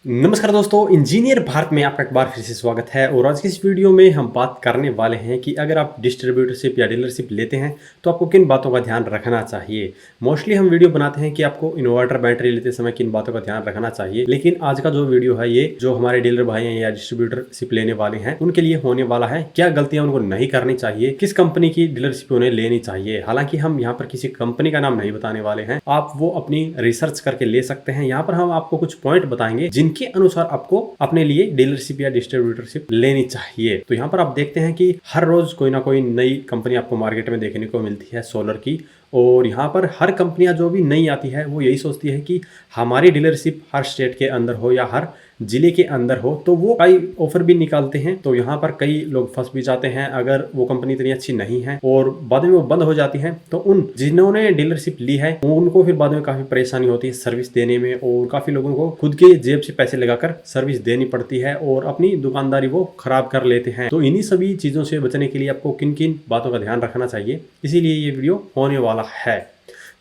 नमस्कार दोस्तों, इंजीनियर भारत में आपका एक बार फिर से स्वागत है। और आज की इस वीडियो में हम बात करने वाले हैं कि अगर आप डिस्ट्रीब्यूटरशिप या डीलरशिप लेते हैं तो आपको किन बातों का ध्यान रखना चाहिए। मोस्टली हम वीडियो बनाते हैं कि आपको इन्वर्टर बैटरी लेते समय किन बातों का ध्यान रखना चाहिए, लेकिन आज का जो वीडियो है ये जो हमारे डीलर भाई हैं या डिस्ट्रीब्यूटरशिप लेने वाले हैं उनके लिए होने वाला है। क्या गलतियां उनको नहीं करनी चाहिए, किस कंपनी की डीलरशिप उन्हें लेनी चाहिए। हालांकि हम यहाँ पर किसी कंपनी का नाम नहीं बताने वाले हैं, आप वो अपनी रिसर्च करके ले सकते हैं। यहाँ पर हम आपको कुछ पॉइंट बताएंगे जिनके अनुसार आपको अपने लिए डीलरशिप या डिस्ट्रीब्यूटरशिप लेनी चाहिए। तो यहाँ पर आप देखते हैं कि हर रोज कोई ना कोई नई कंपनी आपको मार्केट में देखने को मिलती है सोलर की। और यहाँ पर हर कंपनियां जो भी नई आती है वो यही सोचती है कि हमारी डीलरशिप हर स्टेट के अंदर हो या हर जिले के अंदर हो, तो वो कई ऑफर भी निकालते हैं। तो यहाँ पर कई लोग फंस भी जाते हैं अगर वो कंपनी इतनी अच्छी नहीं है और बाद में वो बंद हो जाती है। तो उन जिन्होंने डीलरशिप ली है उनको फिर बाद में काफी परेशानी होती है सर्विस देने में, और काफी लोगों को खुद के जेब से पैसे लगाकर सर्विस देनी पड़ती है और अपनी दुकानदारी वो खराब कर लेते हैं। तो इन्हीं सभी चीजों से बचने के लिए आपको किन किन बातों का ध्यान रखना चाहिए, इसीलिए ये वीडियो होने वाला है।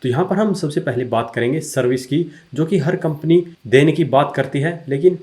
तो यहाँ पर हम सबसे पहले बात करेंगे सर्विस की, जो कि हर कंपनी देने की बात करती है लेकिन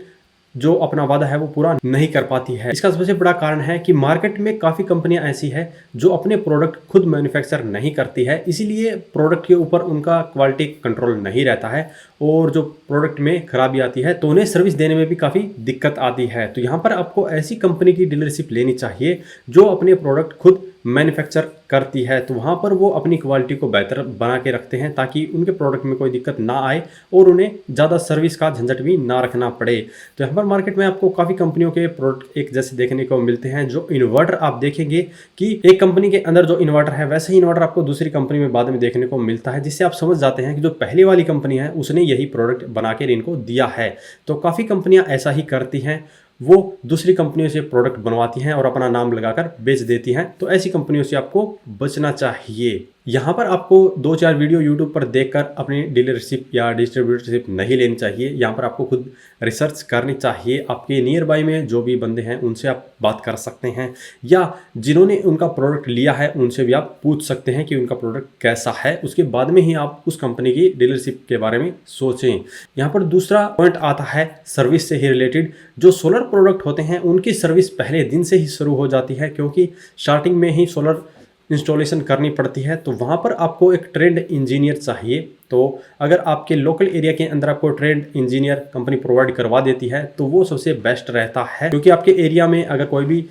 जो अपना वादा है वो पूरा नहीं कर पाती है। इसका सबसे बड़ा कारण है कि मार्केट में काफ़ी कंपनियां ऐसी है जो अपने प्रोडक्ट खुद मैन्युफैक्चर नहीं करती है, इसीलिए प्रोडक्ट के ऊपर उनका क्वालिटी कंट्रोल नहीं रहता है और जो प्रोडक्ट में खराबी आती है तो उन्हें सर्विस देने में भी काफ़ी दिक्कत आती है। तो यहाँ पर आपको ऐसी कंपनी की डीलरशिप लेनी चाहिए जो अपने प्रोडक्ट खुद मैन्युफैक्चर करती है। तो वहाँ पर वो अपनी क्वालिटी को बेहतर बना के रखते हैं ताकि उनके प्रोडक्ट में कोई दिक्कत ना आए और उन्हें ज़्यादा सर्विस का झंझट भी ना रखना पड़े। तो यहाँ पर मार्केट में आपको काफ़ी कंपनियों के प्रोडक्ट एक जैसे देखने को मिलते हैं। जो इन्वर्टर आप देखेंगे कि एक कंपनी के अंदर जो इन्वर्टर है वैसे ही इन्वर्टर आपको दूसरी कंपनी में बाद में देखने को मिलता है, जिससे आप समझ जाते हैं कि जो पहले वाली कंपनी है उसने यही प्रोडक्ट बना के इनको दिया है। तो काफ़ी कंपनियाँ ऐसा ही करती हैं, वो दूसरी कंपनियों से प्रोडक्ट बनवाती हैं और अपना नाम लगाकर बेच देती हैं। तो ऐसी कंपनियों से आपको बचना चाहिए। यहाँ पर आपको 2-4 वीडियो यूट्यूब पर देखकर अपनी डीलरशिप या डिस्ट्रीब्यूटरशिप नहीं लेनी चाहिए। यहाँ पर आपको खुद रिसर्च करनी चाहिए। आपके नियर बाई में जो भी बंदे हैं उनसे आप बात कर सकते हैं, या जिन्होंने उनका प्रोडक्ट लिया है उनसे भी आप पूछ सकते हैं कि उनका प्रोडक्ट कैसा है। उसके बाद में ही आप उस कंपनी की डीलरशिप के बारे में सोचें। यहाँ पर दूसरा पॉइंट आता है सर्विस से ही रिलेटेड। जो सोलर प्रोडक्ट होते हैं उनकी सर्विस पहले दिन से ही शुरू हो जाती है, क्योंकि स्टार्टिंग में ही सोलर इंस्टॉलेशन करनी पड़ती है। तो वहाँ पर आपको एक ट्रेंड इंजीनियर चाहिए। तो अगर आपके लोकल एरिया के अंदर आपको ट्रेंड इंजीनियर कंपनी प्रोवाइड करवा देती है तो वो सबसे बेस्ट रहता है, क्योंकि आपके एरिया में अगर कोई भी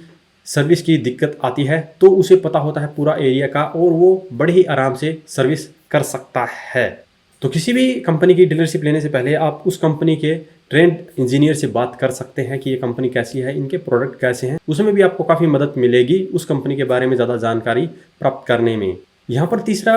सर्विस की दिक्कत आती है तो उसे पता होता है पूरा एरिया का और वो बड़े ही आराम से सर्विस कर सकता है। तो किसी भी कंपनी की डीलरशिप लेने से पहले आप उस कंपनी के ट्रेंड इंजीनियर से बात कर सकते हैं कि ये कंपनी कैसी है, इनके प्रोडक्ट कैसे हैं। उसमें भी आपको काफ़ी मदद मिलेगी उस कंपनी के बारे में ज़्यादा जानकारी प्राप्त करने में। यहाँ पर तीसरा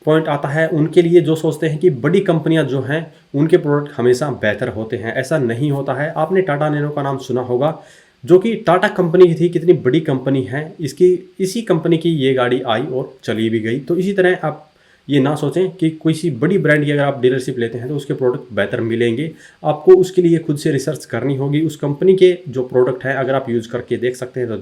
पॉइंट आता है उनके लिए जो सोचते हैं कि बड़ी कंपनियां जो हैं उनके प्रोडक्ट हमेशा बेहतर होते हैं। ऐसा नहीं होता है। आपने टाटा नैनो का नाम सुना होगा, जो कि टाटा कंपनी की थी, कितनी बड़ी कंपनी है। इसी कंपनी की ये गाड़ी आई और चली भी गई। तो इसी तरह आप ये ना सोचें कि किसी बड़ी ब्रांड की अगर आप डीलरशिप लेते हैं तो उसके प्रोडक्ट बेहतर मिलेंगे। आपको उसके लिए खुद से रिसर्च करनी होगी। उस कंपनी के जो प्रोडक्ट हैं अगर आप यूज़ करके देख सकते हैं तो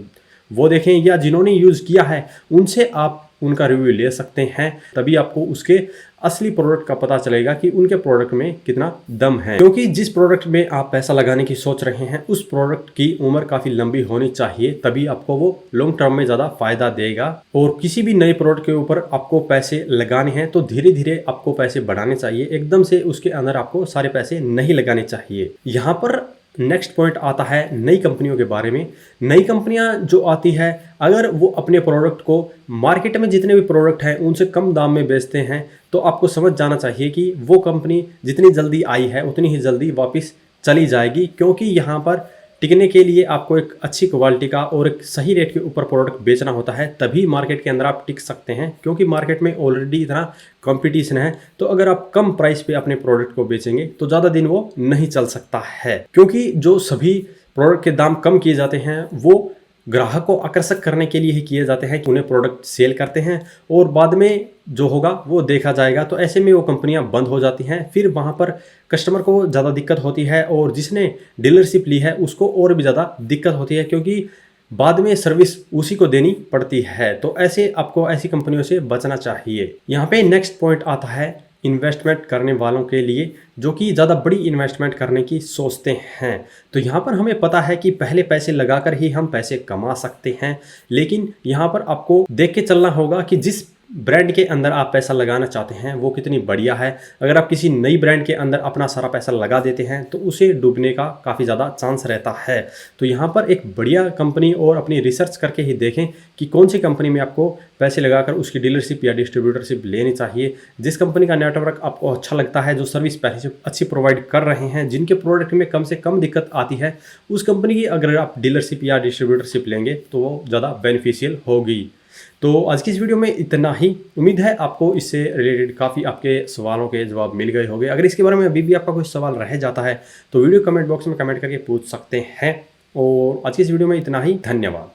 वो देखें, या जिन्होंने यूज़ किया है उनसे आप उनका रिव्यू ले सकते हैं। तभी आपको उसके असली प्रोडक्ट का पता चलेगा कि उनके प्रोडक्ट में कितना दम है। क्योंकि जिस प्रोडक्ट में आप पैसा लगाने की सोच रहे हैं उस प्रोडक्ट की उम्र काफ़ी लंबी होनी चाहिए, तभी आपको वो लॉन्ग टर्म में ज़्यादा फायदा देगा। और किसी भी नए प्रोडक्ट के ऊपर आपको पैसे लगाने हैं तो धीरे धीरे आपको पैसे बढ़ाने चाहिए। एकदम से उसके अंदर आपको सारे पैसे नहीं लगाने चाहिए। यहाँ पर नेक्स्ट पॉइंट आता है नई कंपनियों के बारे में। नई कंपनियां जो आती है अगर वो अपने प्रोडक्ट को मार्केट में जितने भी प्रोडक्ट हैं उनसे कम दाम में बेचते हैं तो आपको समझ जाना चाहिए कि वो कंपनी जितनी जल्दी आई है उतनी ही जल्दी वापस चली जाएगी। क्योंकि यहाँ पर टिकने के लिए आपको एक अच्छी क्वालिटी का और एक सही रेट के ऊपर प्रोडक्ट बेचना होता है, तभी मार्केट के अंदर आप टिक सकते हैं। क्योंकि मार्केट में ऑलरेडी इतना कंपटीशन है। तो अगर आप कम प्राइस पे अपने प्रोडक्ट को बेचेंगे तो ज़्यादा दिन वो नहीं चल सकता है। क्योंकि जो सभी प्रोडक्ट के दाम कम किए जाते हैं वो ग्राहक को आकर्षक करने के लिए ही किए जाते हैं कि उन्हें प्रोडक्ट सेल करते हैं और बाद में जो होगा वो देखा जाएगा। तो ऐसे में वो कंपनियां बंद हो जाती हैं, फिर वहां पर कस्टमर को ज़्यादा दिक्कत होती है और जिसने डीलरशिप ली है उसको और भी ज़्यादा दिक्कत होती है, क्योंकि बाद में सर्विस उसी को देनी पड़ती है। तो ऐसे आपको ऐसी कंपनियों से बचना चाहिए। यहाँ पे नेक्स्ट पॉइंट आता है इन्वेस्टमेंट करने वालों के लिए जो कि ज़्यादा बड़ी इन्वेस्टमेंट करने की सोचते हैं। तो यहाँ पर हमें पता है कि पहले पैसे लगाकर ही हम पैसे कमा सकते हैं, लेकिन यहाँ पर आपको देख के चलना होगा कि जिस ब्रांड के अंदर आप पैसा लगाना चाहते हैं वो कितनी बढ़िया है। अगर आप किसी नई ब्रांड के अंदर अपना सारा पैसा लगा देते हैं तो उसे डूबने का काफ़ी ज़्यादा चांस रहता है। तो यहाँ पर एक बढ़िया कंपनी और अपनी रिसर्च करके ही देखें कि कौन सी कंपनी में आपको पैसे लगाकर उसकी डीलरशिप या डिस्ट्रीब्यूटरशिप लेनी चाहिए। जिस कंपनी का नेटवर्क आपको अच्छा लगता है, जो सर्विस पहले से अच्छी प्रोवाइड कर रहे हैं, जिनके प्रोडक्ट में कम से कम दिक्कत आती है, उस कंपनी की अगर आप डीलरशिप या डिस्ट्रीब्यूटरशिप लेंगे तो वो ज़्यादा बेनिफिशियल होगी। तो आज की इस वीडियो में इतना ही। उम्मीद है आपको इससे रिलेटेड काफ़ी आपके सवालों के जवाब मिल गए होंगे। अगर इसके बारे में अभी भी आपका कोई सवाल रह जाता है तो वीडियो कमेंट बॉक्स में कमेंट करके पूछ सकते हैं। और आज की इस वीडियो में इतना ही। धन्यवाद।